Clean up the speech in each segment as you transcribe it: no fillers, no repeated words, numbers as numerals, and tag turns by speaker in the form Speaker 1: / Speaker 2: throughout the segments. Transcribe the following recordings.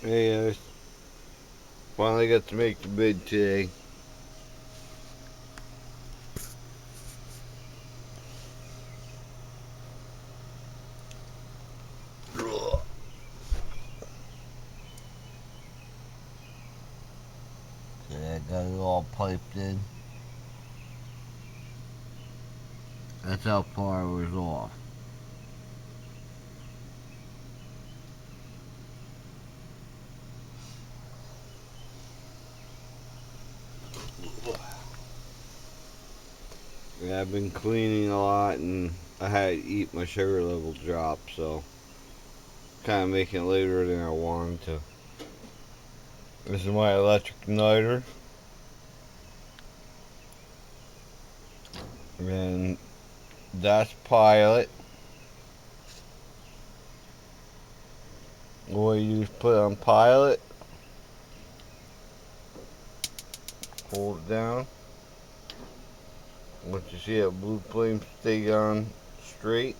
Speaker 1: Hey, I finally got to make the bid today. Okay, I got it all piped in. That's how far I was off. Yeah, I've been cleaning a lot and I had to eat my sugar level drop, so kind of making it later than I wanted to. This is my electric igniter, and that's pilot. What you just put on pilot, hold it down. Once you see that blue flame stay on straight,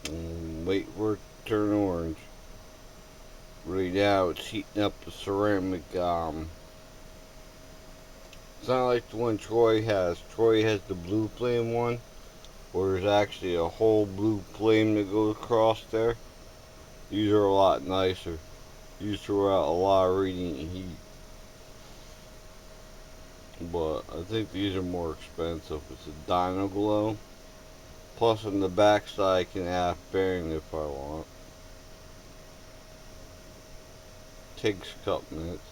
Speaker 1: and wait for it to turn orange. Right now it's heating up the ceramic. It's not like the one Troy has. Troy has the blue flame one, where there's actually a whole blue flame that goes across there. These are a lot nicer. These throw out a lot of radiant heat. But I think these are more expensive. It's a Dyno Glow. Plus on the back side I can add bearing if I want. Takes a couple minutes.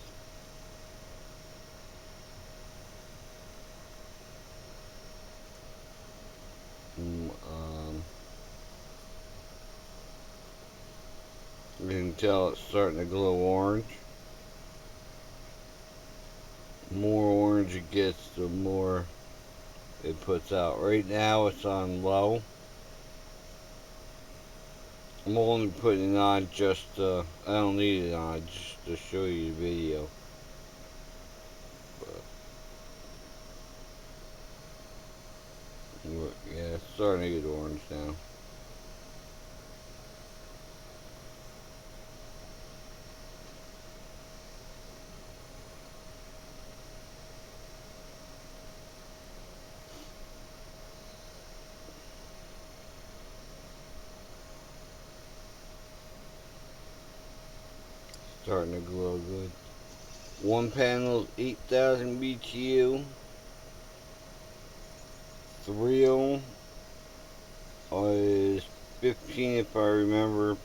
Speaker 1: Mm, um, you can tell it's starting to glow orange. The more orange it gets, the more it puts out. Right now it's on low. I'm only putting it on just, I don't need it on just to show you the video. But, yeah, it's starting to get orange now. Starting to glow good. One panel is 8,000 BTU. Three of them is 15, if I remember,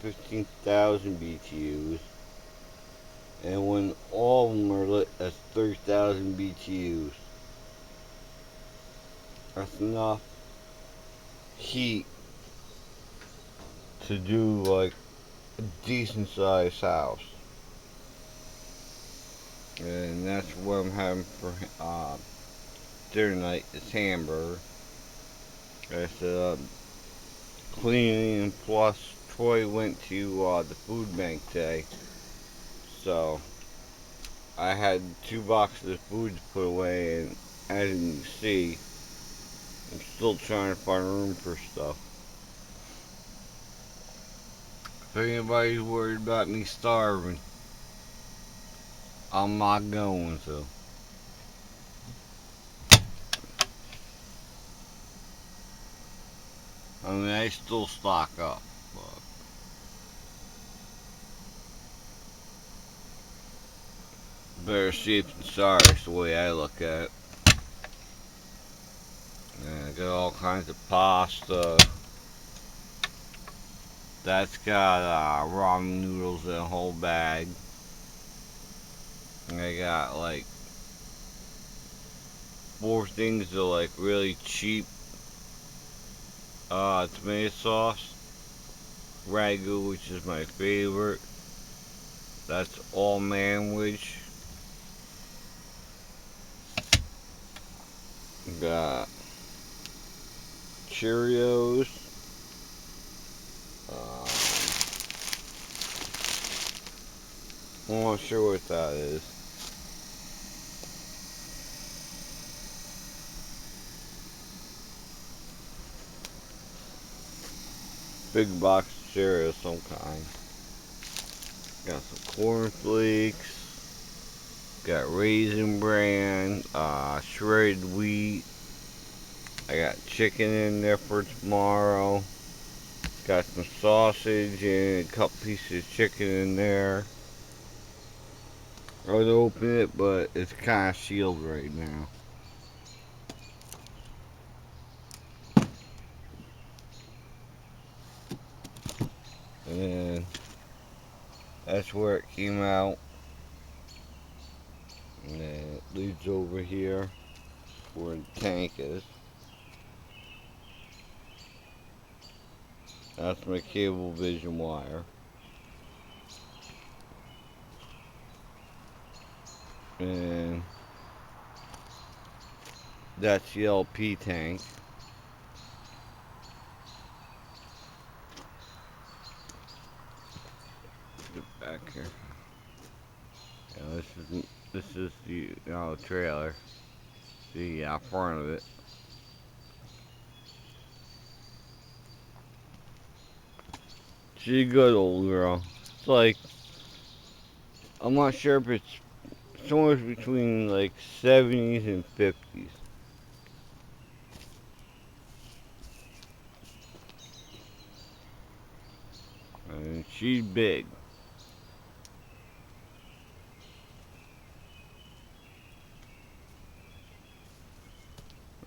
Speaker 1: 15,000 BTUs. And when all of them are lit, that's 30,000 BTUs. That's enough heat to do like a decent sized house. And that's what I'm having for dinner tonight. It's hamburger. I said cleaning, and plus Troy went to the food bank today, so I had 2 boxes of food to put away, and as you can see, I'm still trying to find room for stuff. If anybody's worried about me starving, I'm not going to. I mean, I still stock up, but better safe than sorry is the way I look at it. And I got all kinds of pasta. That's got ramen noodles in a whole bag. And I got like 4 things of like really cheap tomato sauce. Ragu, which is my favorite. That's all manwich. Got Cheerios. I'm not sure what that is. big box of cereal of some kind. Got some cornflakes. Got Raisin Bran, shredded wheat. I got chicken in there for tomorrow. Got some sausage and a couple pieces of chicken in there. I would open it, but it's kind of sealed right now. And that's where it came out. And then it leads over here where the tank is. That's my cable vision wire. And that's the LP tank. Get back here. Yeah, this is the trailer. The front of it. She's a good old girl. It's like, I'm not sure if it's somewhere between like 70s and 50s. And she's big.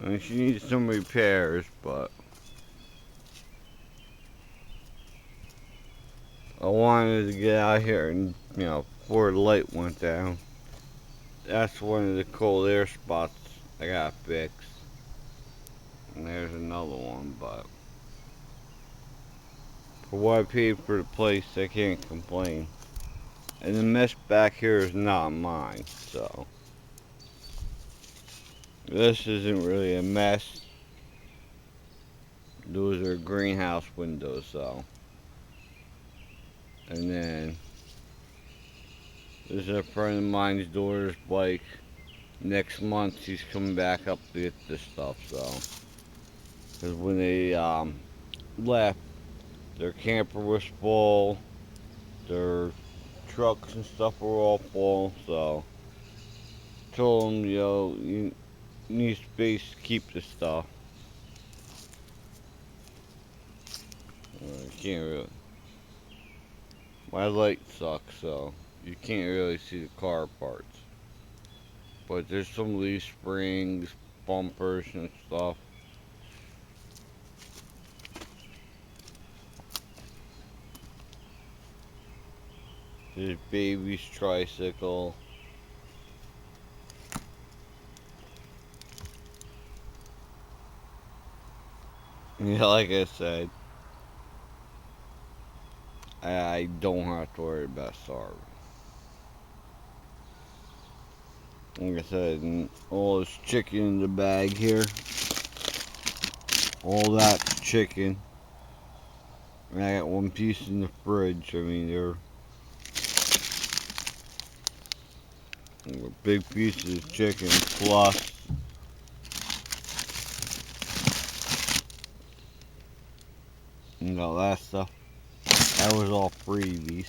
Speaker 1: I mean, she needs some repairs, but I wanted to get out here and, before the light went down. That's one of the cold air spots I got fixed. And there's another one, but for what I paid for the place, I can't complain. And the mess back here is not mine, so this isn't really a mess. Those are greenhouse windows, so. And then this is a friend of mine's daughter's bike. Next month she's coming back up to get this stuff, so. Because when they left, their camper was full, their trucks and stuff were all full, so. Told them, you need space to keep the stuff. You can't really. My light sucks, so you can't really see the car parts. But there's some leaf springs, bumpers, and stuff. There's baby's tricycle. Yeah, like I said, I don't have to worry about starving. Like I said, all this chicken in the bag here, all that's chicken. And I got one piece in the fridge. I mean, they're big pieces of chicken plus that stuff. That was all freebies.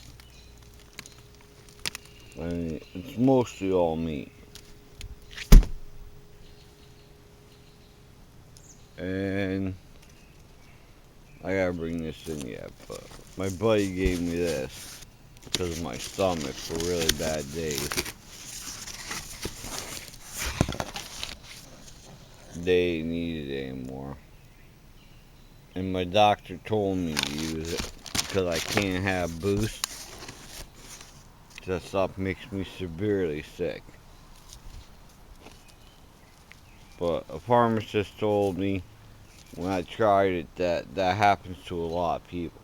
Speaker 1: And it's mostly all meat. And I gotta bring this in yet, but my buddy gave me this because of my stomach for really bad days. They didn't need it anymore. And my doctor told me to use it because I can't have Boost. That stuff makes me severely sick. But a pharmacist told me when I tried it that happens to a lot of people.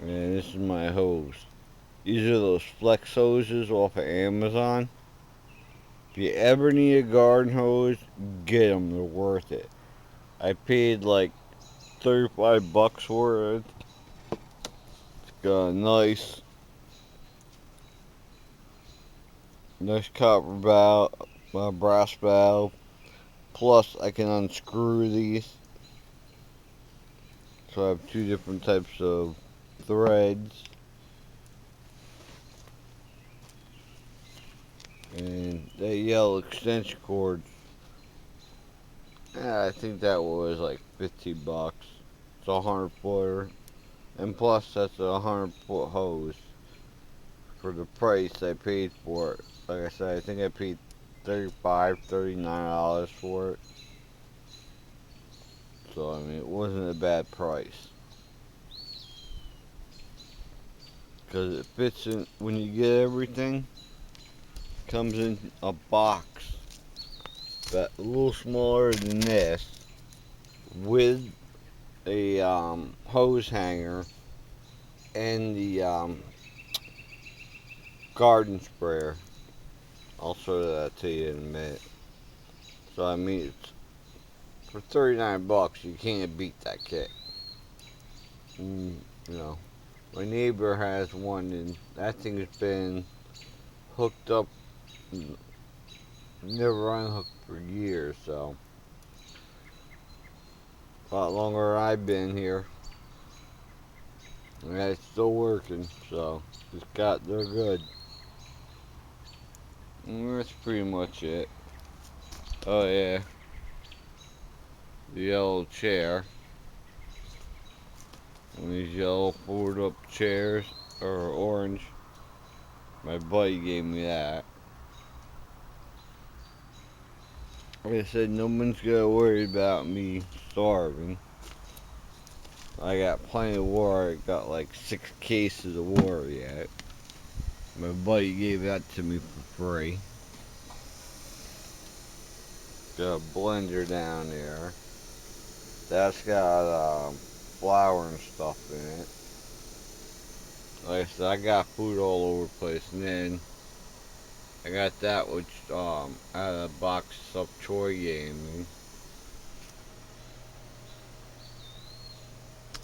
Speaker 1: And this is my hose. These are those flex hoses off of Amazon. If you ever need a garden hose, get them. They're worth it. I paid like $35 for it. It's got a nice copper valve, brass valve. Plus, I can unscrew these. So I have two different types of threads. And that yellow extension cord, I think that was like 15 bucks. It's a 100 footer. And plus that's a 100 foot hose for the price I paid for it. Like I said, I think I paid $39 for it. So I mean, it wasn't a bad price. Because it fits in, when you get everything, comes in a box that a little smaller than this with a hose hanger and the garden sprayer. I'll show that to you in a minute. So I mean, it's, for 39 bucks, you can't beat that kit. You know, my neighbor has one, and that thing's been hooked up, never unhooked for years. So a lot longer I've been here, and it's still working. So they're good. And that's pretty much it. Oh yeah, the yellow chair. One of these yellow fold up chairs, or orange. My buddy gave me that. Like I said, no one's gonna worry about me starving. I got plenty of water. I got like 6 cases of water yet. My buddy gave that to me for free. Got a blender down there. That's got flour and stuff in it. Like I said, I got food all over the place. And then I got that, which out of a box of stuff Troy gave me.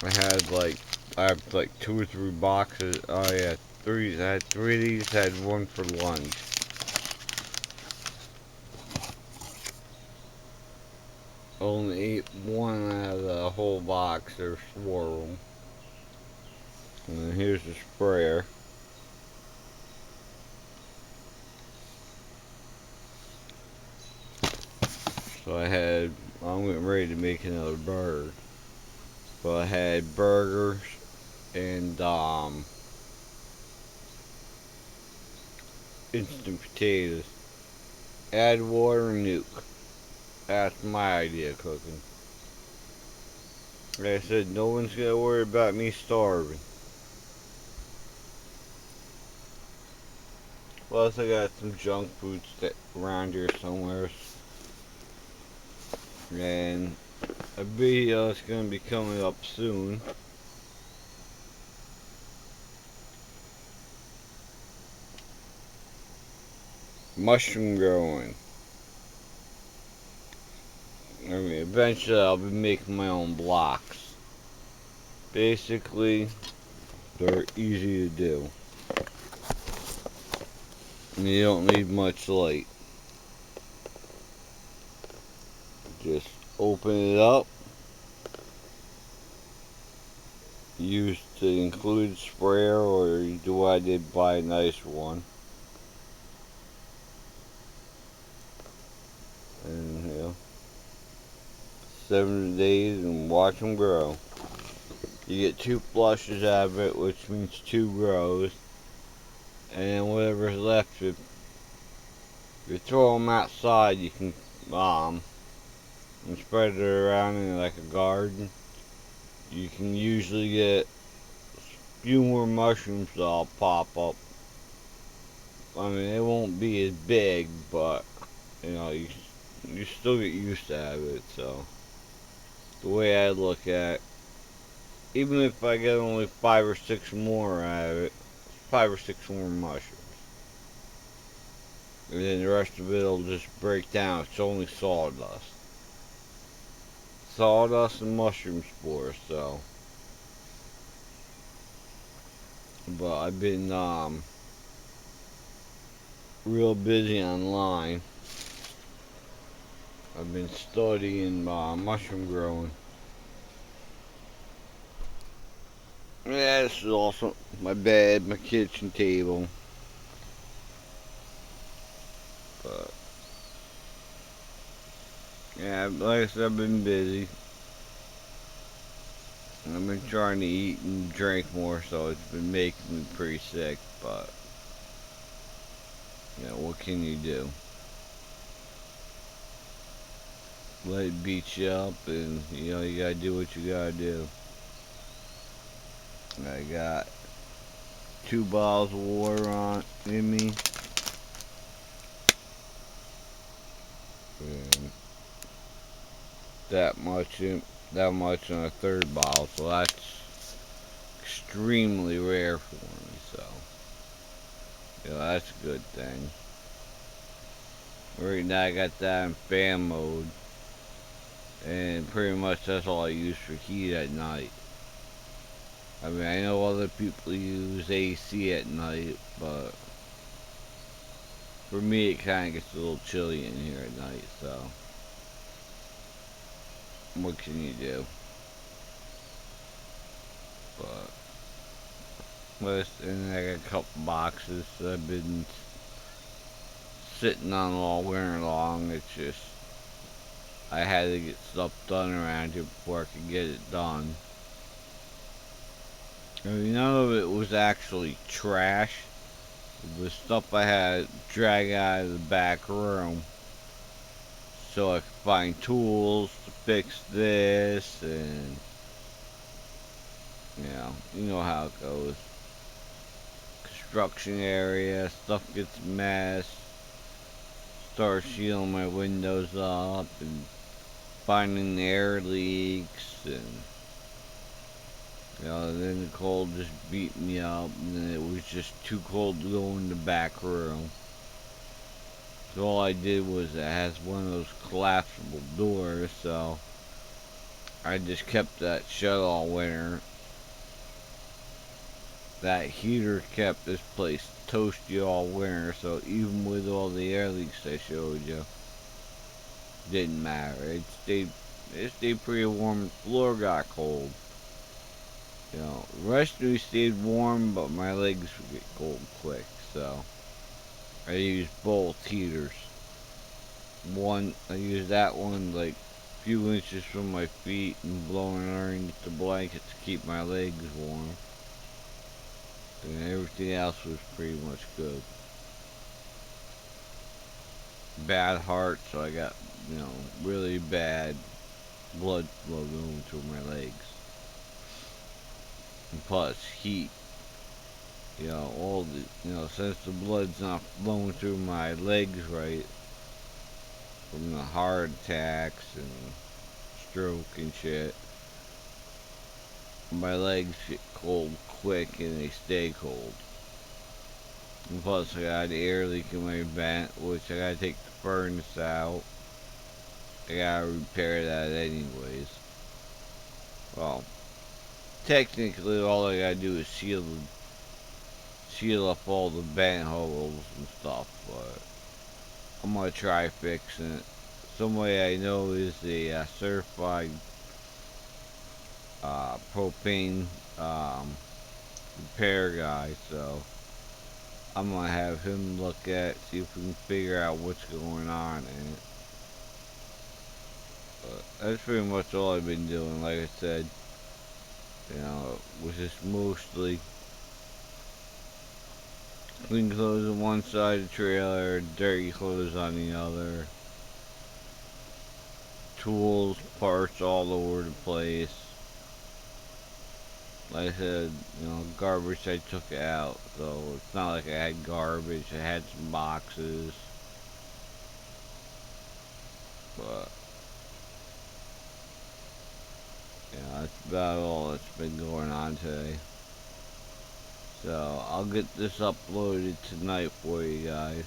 Speaker 1: I have like 2 or 3 boxes. Oh yeah, 3. I had 3 of these. I had 1 for lunch. Only ate 1 out of the whole box. There's 4 of them. And then here's the sprayer. So I'm getting ready to make another burger. But I had burgers and instant potatoes. Add water and nuke. That's my idea of cooking. Like I said, no one's gonna worry about me starving. Plus, I got some junk food around here somewhere. And a video is gonna be coming up soon. Mushroom growing. I mean, eventually I'll be making my own blocks. Basically, they're easy to do. And you don't need much light. Just open it up. Use the included sprayer, or you do what I did, buy a nice one. And you know, 7 days and watch them grow. You get 2 flushes out of it, which means 2 grows. And then whatever's left, if you throw them outside, you can and spread it around in like a garden. You can usually get a few more mushrooms that'll pop up. I mean, it won't be as big, but you know, you still get used to have it. So the way I look at it, even if I get only 5 or 6 more out of it, 5 or 6 more mushrooms, and then the rest of it will just break down. It's only sawdust. Sawdust and mushroom spores, so. But I've been real busy online. I've been studying mushroom growing. Yeah, this is also my bed, my kitchen table. But yeah, like I said, I've been busy. I've been trying to eat and drink more, so it's been making me pretty sick. But you know, what can you do? Let it beat you up, and you know you gotta do what you gotta do. I got 2 bottles of water on in me, and that much in a third bottle. So that's extremely rare for me. So you know that's a good thing. Right now I got that in fan mode, and pretty much that's all I use for heat at night. I mean, I know other people use AC at night, but for me it kind of gets a little chilly in here at night, so what can you do? But, and I got a couple boxes that I've been sitting on all winter long. It's just, I had to get stuff done around here before I could get it done. I mean, none of it was actually trash. It was stuff I had to drag out of the back room so I could find tools to fix this, and you know how it goes. Construction area, stuff gets messed, start sealing my windows up, and finding the air leaks, and then the cold just beat me up, and then it was just too cold to go in the back room. So all I did was, it has one of those collapsible doors, so I just kept that shut all winter. That heater kept this place toasty all winter, so even with all the air leaks I showed you, didn't matter. It stayed pretty warm. The floor got cold. The rest of me stayed warm, but my legs would get cold quick, so I used both heaters. I used that one like a few inches from my feet and blowing underneath the blanket to keep my legs warm. And everything else was pretty much good. Bad heart, so I got, really bad blood flow going through my legs. And plus heat. Since the blood's not flowing through my legs right from the heart attacks and stroke and shit, my legs get cold quick and they stay cold. And plus I got an air leak in my vent, which I gotta take the furnace out. I gotta repair that anyways. Well, technically all I gotta do is seal up all the vent holes and stuff, but I'm gonna try fixing it. Some way I know is a certified propane repair guy, so I'm gonna have him look at, see if we can figure out what's going on in it. But that's pretty much all I've been doing. Like I said, it was just mostly clean clothes on one side of the trailer, dirty clothes on the other, tools, parts all over the place. Like I said, garbage I took out, so it's not like I had garbage. I had some boxes, but that's about all that's been going on today. So I'll get this uploaded tonight for you guys.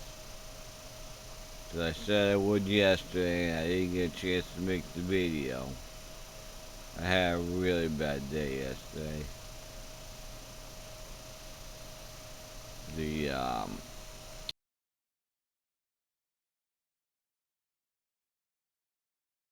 Speaker 1: As I said I would yesterday, and I didn't get a chance to make the video. I had a really bad day yesterday. The